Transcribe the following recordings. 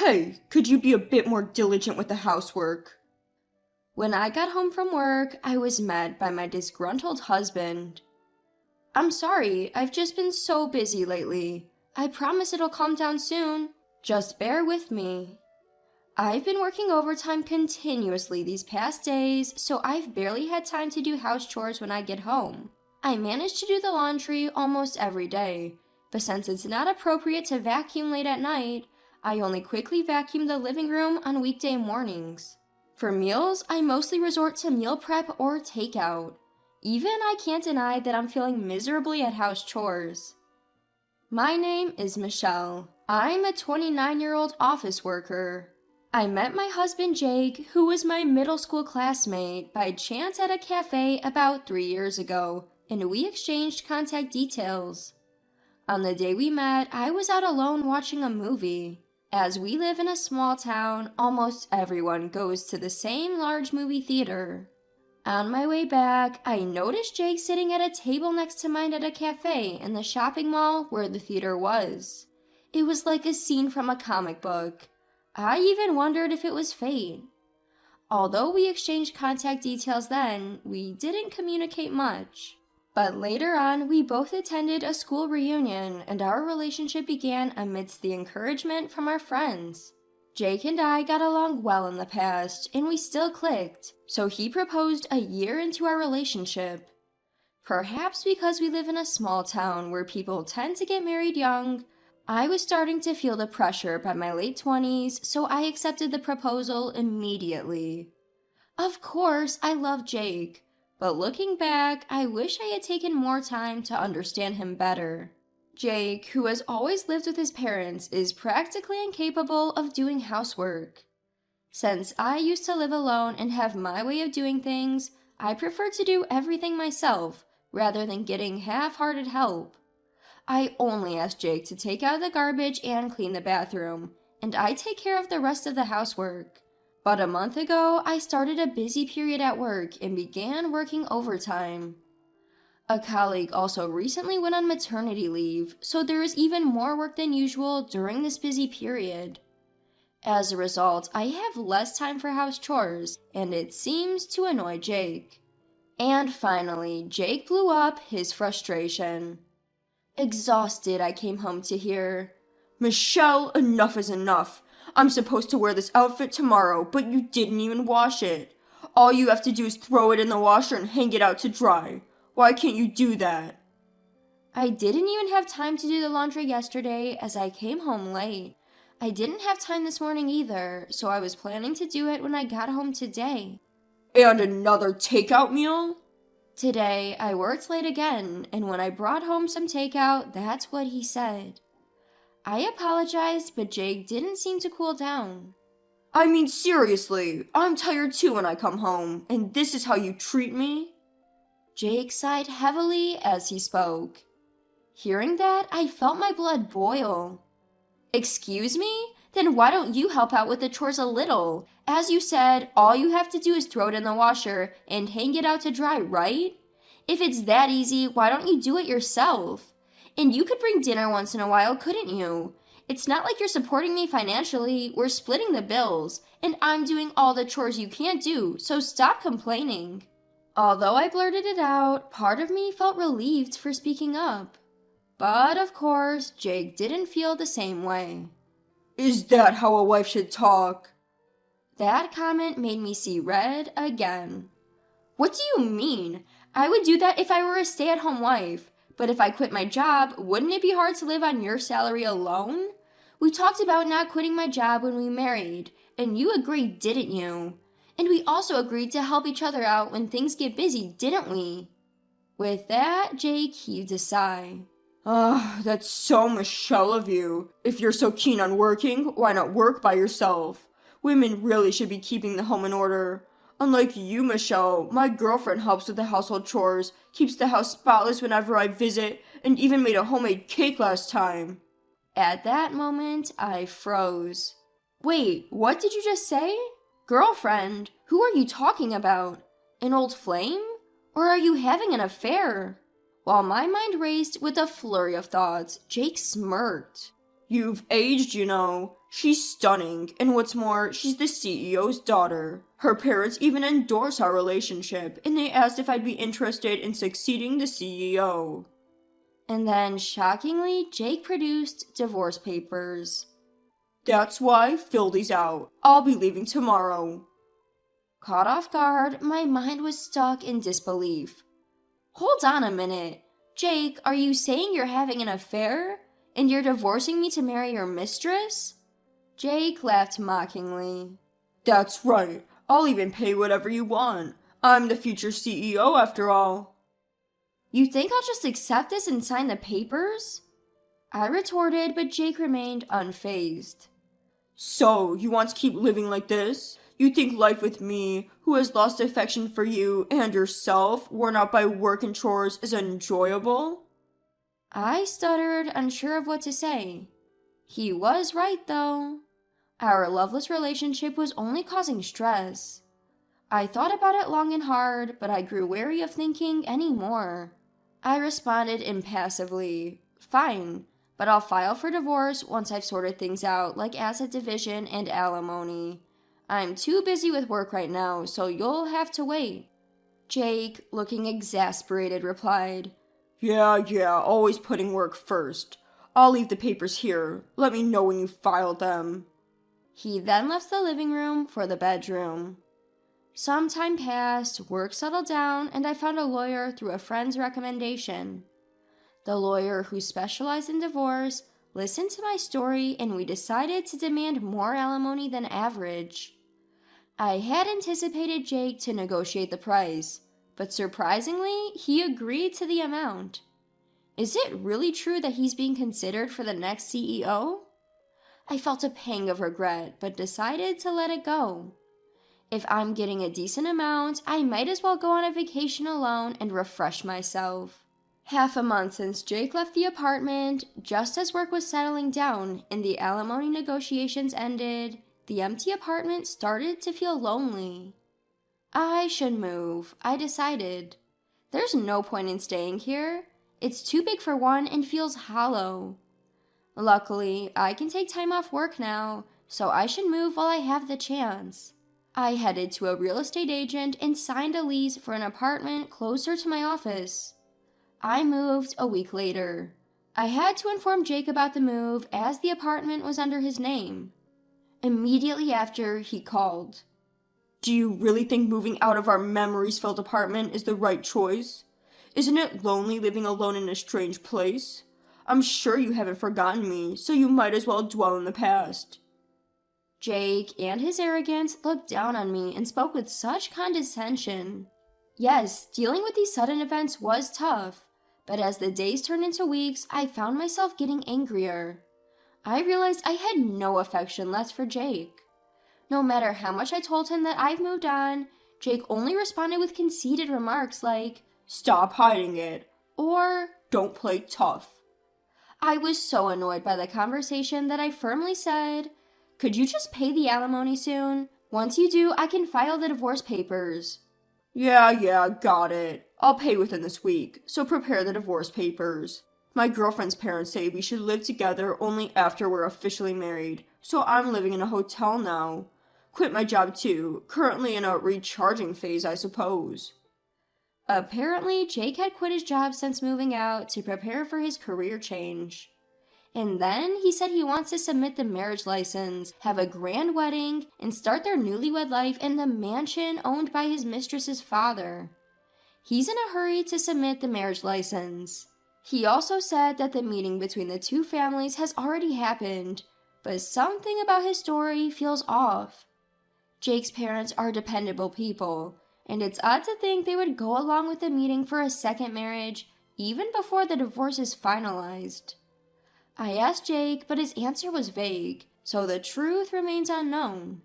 Hey, could you be a bit more diligent with the housework? When I got home from work, I was met by my disgruntled husband. I'm sorry, I've just been so busy lately. I promise it'll calm down soon. Just bear with me. I've been working overtime continuously these past days, so I've barely had time to do house chores when I get home. I manage to do the laundry almost every day, but since it's not appropriate to vacuum late at night, I only quickly vacuum the living room on weekday mornings. For meals, I mostly resort to meal prep or takeout. Even I can't deny that I'm feeling miserably at house chores. My name is Michelle. I'm a 29-year-old office worker. I met my husband Jake, who was my middle school classmate, by chance at a cafe about 3 years ago, and we exchanged contact details. On the day we met, I was out alone watching a movie. As we live in a small town, almost everyone goes to the same large movie theater. On my way back, I noticed Jake sitting at a table next to mine at a cafe in the shopping mall where the theater was. It was like a scene from a comic book. I even wondered if it was fate. Although we exchanged contact details then, we didn't communicate much. But later on, we both attended a school reunion, and our relationship began amidst the encouragement from our friends. Jake and I got along well in the past, and we still clicked, so he proposed a year into our relationship. Perhaps because we live in a small town where people tend to get married young, I was starting to feel the pressure by my late 20s, so I accepted the proposal immediately. Of course, I love Jake, but looking back, I wish I had taken more time to understand him better. Jake, who has always lived with his parents, is practically incapable of doing housework. Since I used to live alone and have my way of doing things, I prefer to do everything myself, rather than getting half-hearted help. I only ask Jake to take out the garbage and clean the bathroom, and I take care of the rest of the housework. But a month ago, I started a busy period at work and began working overtime. A colleague also recently went on maternity leave, so there is even more work than usual during this busy period. As a result, I have less time for house chores, and it seems to annoy Jake. And finally, Jake blew up his frustration. Exhausted, I came home to hear, Michelle, enough is enough. I'm supposed to wear this outfit tomorrow, but you didn't even wash it. All you have to do is throw it in the washer and hang it out to dry. Why can't you do that? I didn't even have time to do the laundry yesterday as I came home late. I didn't have time this morning either, so I was planning to do it when I got home today. And another takeout meal? Today, I worked late again, and when I brought home some takeout, that's what he said. I apologized, but Jake didn't seem to cool down. I mean, seriously, I'm tired too when I come home, and this is how you treat me? Jake sighed heavily as he spoke. Hearing that, I felt my blood boil. Excuse me? Then why don't you help out with the chores a little? As you said, all you have to do is throw it in the washer and hang it out to dry, right? If it's that easy, why don't you do it yourself? And you could bring dinner once in a while, couldn't you? It's not like you're supporting me financially, we're splitting the bills, and I'm doing all the chores you can't do, so stop complaining. Although I blurted it out, part of me felt relieved for speaking up. But of course, Jake didn't feel the same way. Is that how a wife should talk? That comment made me see red again. What do you mean? I would do that if I were a stay-at-home wife. But if I quit my job, wouldn't it be hard to live on your salary alone? We talked about not quitting my job when we married, and you agreed, didn't you? And we also agreed to help each other out when things get busy, didn't we? With that, Jake heaved a sigh. That's so Michelle of you. If you're so keen on working, why not work by yourself? Women really should be keeping the home in order. Unlike you, Michelle, my girlfriend helps with the household chores, keeps the house spotless whenever I visit, and even made a homemade cake last time. At that moment, I froze. Wait, what did you just say? Girlfriend? Who are you talking about? An old flame? Or are you having an affair? While my mind raced with a flurry of thoughts, Jake smirked. You've aged, you know. She's stunning, and what's more, she's the CEO's daughter. Her parents even endorse our relationship, and they asked if I'd be interested in succeeding the CEO. And then, shockingly, Jake produced divorce papers. That's why, fill these out. I'll be leaving tomorrow. Caught off guard, my mind was stuck in disbelief. Hold on a minute. Jake, are you saying you're having an affair? And you're divorcing me to marry your mistress? Jake laughed mockingly. That's right. I'll even pay whatever you want. I'm the future CEO after all. You think I'll just accept this and sign the papers? I retorted, but Jake remained unfazed. So, you want to keep living like this? You think life with me, who has lost affection for you and yourself, worn out by work and chores, is enjoyable? I stuttered, unsure of what to say. He was right, though. Our loveless relationship was only causing stress. I thought about it long and hard, but I grew wary of thinking any more. I responded impassively, fine, but I'll file for divorce once I've sorted things out, like asset division and alimony. I'm too busy with work right now, so you'll have to wait. Jake, looking exasperated, replied, Yeah, always putting work first. I'll leave the papers here. Let me know when you file them. He then left the living room for the bedroom. Some time passed, work settled down, and I found a lawyer through a friend's recommendation. The lawyer, who specialized in divorce, listened to my story, and we decided to demand more alimony than average. I had anticipated Jake to negotiate the price, but surprisingly, he agreed to the amount. Is it really true that he's being considered for the next CEO? I felt a pang of regret, but decided to let it go. If I'm getting a decent amount, I might as well go on a vacation alone and refresh myself. Half a month since Jake left the apartment, just as work was settling down and the alimony negotiations ended, the empty apartment started to feel lonely. I should move, I decided. There's no point in staying here. It's too big for one and feels hollow. Luckily, I can take time off work now, so I should move while I have the chance. I headed to a real estate agent and signed a lease for an apartment closer to my office. I moved a week later. I had to inform Jake about the move as the apartment was under his name. Immediately after, he called. Do you really think moving out of our memories-filled apartment is the right choice? Isn't it lonely living alone in a strange place? I'm sure you haven't forgotten me, so you might as well dwell in the past. Jake and his arrogance looked down on me and spoke with such condescension. Yes, dealing with these sudden events was tough, but as the days turned into weeks, I found myself getting angrier. I realized I had no affection left for Jake. No matter how much I told him that I've moved on, Jake only responded with conceited remarks like, Stop hiding it, or don't play tough. I was so annoyed by the conversation that I firmly said, Could you just pay the alimony soon? Once you do, I can file the divorce papers. Yeah, got it. I'll pay within this week, so prepare the divorce papers. My girlfriend's parents say we should live together only after we're officially married, so I'm living in a hotel now. Quit my job too, currently in a recharging phase, I suppose. Apparently, Jake had quit his job since moving out to prepare for his career change. And then he said he wants to submit the marriage license, have a grand wedding, and start their newlywed life in the mansion owned by his mistress's father. He's in a hurry to submit the marriage license. He also said that the meeting between the two families has already happened, but something about his story feels off. Jake's parents are dependable people, and it's odd to think they would go along with the meeting for a second marriage even before the divorce is finalized. I asked Jake, but his answer was vague, so the truth remains unknown.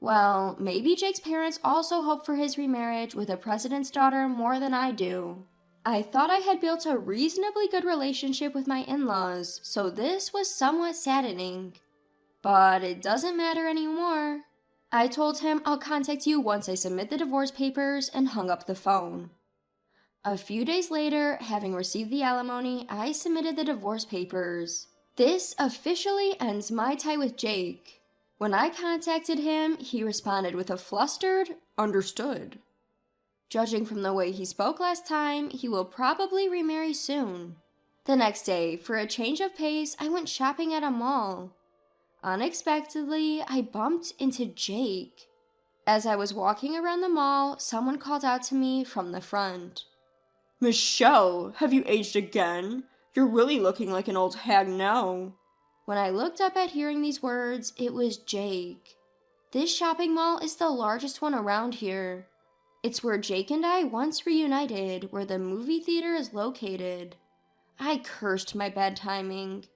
Well, maybe Jake's parents also hope for his remarriage with the president's daughter more than I do. I thought I had built a reasonably good relationship with my in-laws, so this was somewhat saddening. But it doesn't matter anymore. I told him I'll contact you once I submit the divorce papers and hung up the phone. A few days later, having received the alimony, I submitted the divorce papers. This officially ends my tie with Jake. When I contacted him, he responded with a flustered, "Understood." Judging from the way he spoke last time, he will probably remarry soon. The next day, for a change of pace, I went shopping at a mall. Unexpectedly, I bumped into Jake. As I was walking around the mall, someone called out to me from the front. "Michelle, have you aged again? You're really looking like an old hag now." When I looked up at hearing these words, it was Jake. This shopping mall is the largest one around here. It's where Jake and I once reunited, where the movie theater is located. I cursed my bad timing.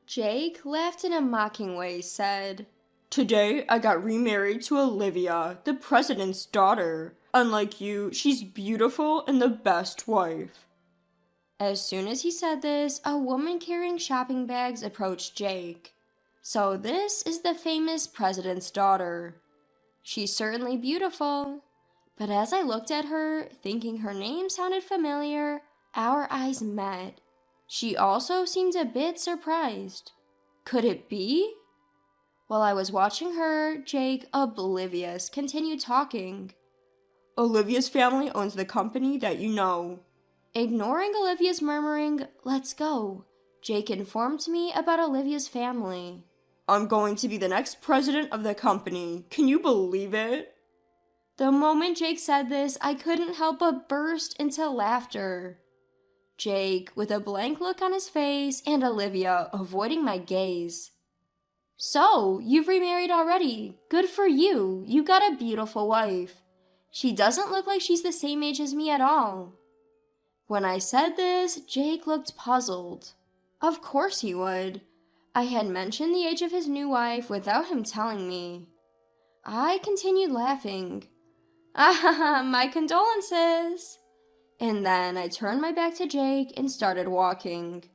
Jake laughed in a mocking way, said, "Today I got remarried to Olivia, the president's daughter. Unlike you, she's beautiful and the best wife." As soon as he said this, a woman carrying shopping bags approached Jake. So this is the famous president's daughter. She's certainly beautiful, but as I looked at her, thinking her name sounded familiar, our eyes met. She also seemed a bit surprised. Could it be? While I was watching her, Jake, oblivious, continued talking. "Olivia's family owns the company that you know." Ignoring Olivia's murmuring, "Let's go," Jake informed me about Olivia's family. "I'm going to be the next president of the company. Can you believe it?" The moment Jake said this, I couldn't help but burst into laughter. Jake, with a blank look on his face, and Olivia avoiding my gaze. "So, you've remarried already. Good for you. You got a beautiful wife. She doesn't look like she's the same age as me at all." When I said this, Jake looked puzzled. Of course he would. I had mentioned the age of his new wife without him telling me. I continued laughing. "Ah, my condolences." And then I turned my back to Jake and started walking.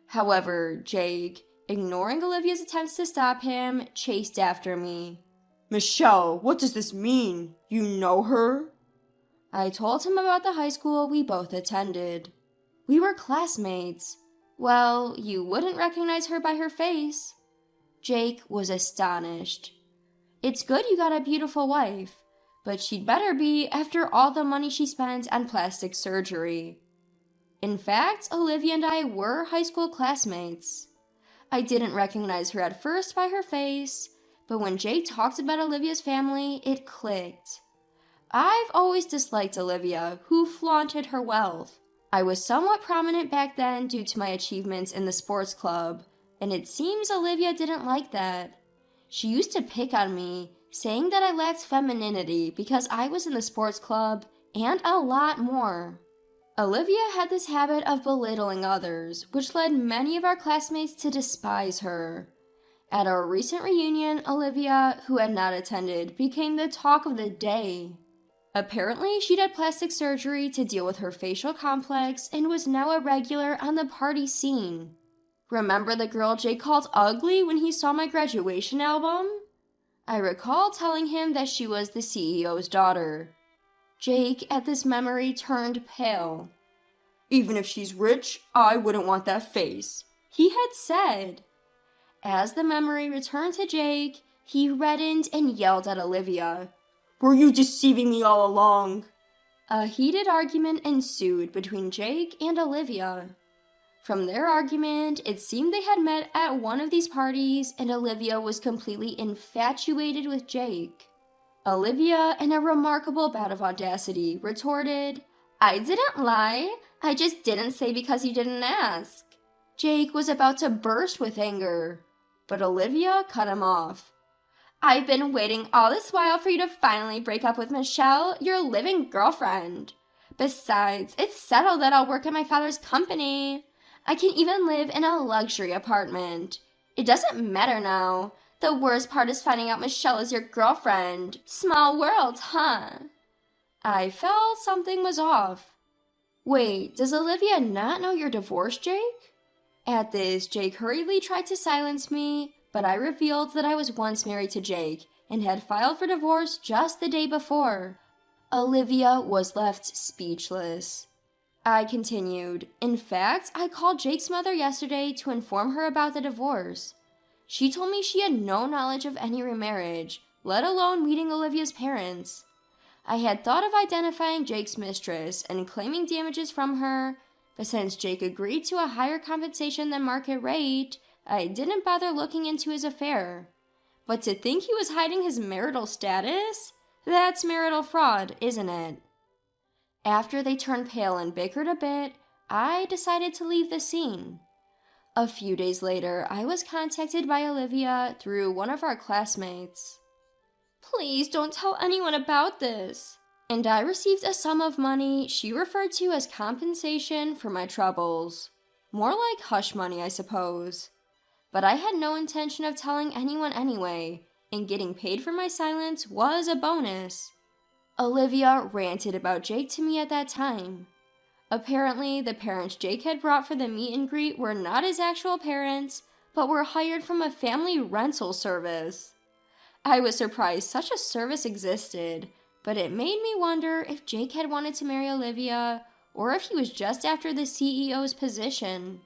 However, Jake, ignoring Olivia's attempts to stop him, chased after me. "Michelle, what does this mean? You know her?" I told him about the high school we both attended. We were classmates. Well, you wouldn't recognize her by her face. Jake was astonished. "It's good you got a beautiful wife, but she'd better be after all the money she spent on plastic surgery." In fact, Olivia and I were high school classmates. I didn't recognize her at first by her face, but when Jake talked about Olivia's family, it clicked. I've always disliked Olivia, who flaunted her wealth. I was somewhat prominent back then due to my achievements in the sports club, and it seems Olivia didn't like that. She used to pick on me, saying that I lacked femininity because I was in the sports club, and a lot more. Olivia had this habit of belittling others, which led many of our classmates to despise her. At our recent reunion, Olivia, who had not attended, became the talk of the day. Apparently, she'd had plastic surgery to deal with her facial complex and was now a regular on the party scene. Remember the girl Jake called ugly when he saw my graduation album? I recall telling him that she was the CEO's daughter. Jake, at this memory, turned pale. "Even if she's rich, I wouldn't want that face," he had said. As the memory returned to Jake, he reddened and yelled at Olivia. "Were you deceiving me all along?" A heated argument ensued between Jake and Olivia. From their argument, it seemed they had met at one of these parties, and Olivia was completely infatuated with Jake. Olivia, in a remarkable bout of audacity, retorted, "I didn't lie. I just didn't say because you didn't ask." Jake was about to burst with anger, but Olivia cut him off. "I've been waiting all this while for you to finally break up with Michelle, your living girlfriend. Besides, it's settled that I'll work at my father's company. I can even live in a luxury apartment. It doesn't matter now. The worst part is finding out Michelle is your girlfriend. Small world, huh?" I felt something was off. "Wait, does Olivia not know you're divorced, Jake?" At this, Jake hurriedly tried to silence me, but I revealed that I was once married to Jake and had filed for divorce just the day before. Olivia was left speechless. I continued. In fact, I called Jake's mother yesterday to inform her about the divorce. She told me she had no knowledge of any remarriage, let alone meeting Olivia's parents. I had thought of identifying Jake's mistress and claiming damages from her, but since Jake agreed to a higher compensation than market rate, I didn't bother looking into his affair. But to think he was hiding his marital status? That's marital fraud, isn't it? After they turned pale and bickered a bit, I decided to leave the scene. A few days later, I was contacted by Olivia through one of our classmates. Please don't tell anyone about this. And I received a sum of money she referred to as compensation for my troubles. More like hush money, I suppose. But I had no intention of telling anyone anyway, and getting paid for my silence was a bonus. Olivia ranted about Jake to me at that time. Apparently, the parents Jake had brought for the meet and greet were not his actual parents, but were hired from a family rental service. I was surprised such a service existed, but it made me wonder if Jake had wanted to marry Olivia, or if he was just after the CEO's position.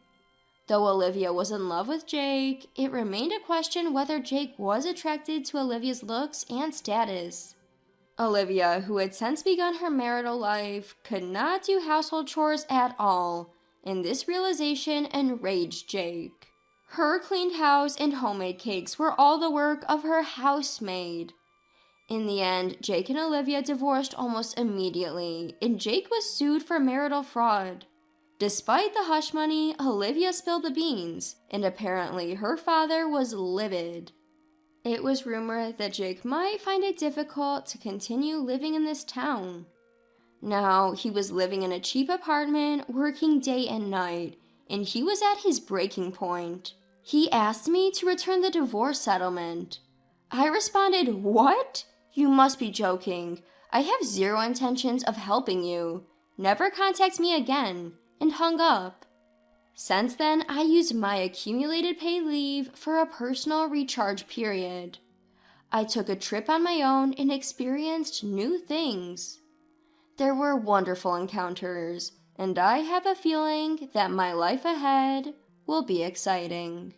Though Olivia was in love with Jake, it remained a question whether Jake was attracted to Olivia's looks and status. Olivia, who had since begun her marital life, could not do household chores at all, and this realization enraged Jake. Her cleaned house and homemade cakes were all the work of her housemaid. In the end, Jake and Olivia divorced almost immediately, and Jake was sued for marital fraud. Despite the hush money, Olivia spilled the beans, and apparently her father was livid. It was rumored that Jake might find it difficult to continue living in this town. Now, he was living in a cheap apartment, working day and night, and he was at his breaking point. He asked me to return the divorce settlement. I responded, "What? You must be joking. I have zero intentions of helping you. Never contact me again," and hung up. Since then, I used my accumulated paid leave for a personal recharge period. I took a trip on my own and experienced new things. There were wonderful encounters, and I have a feeling that my life ahead will be exciting.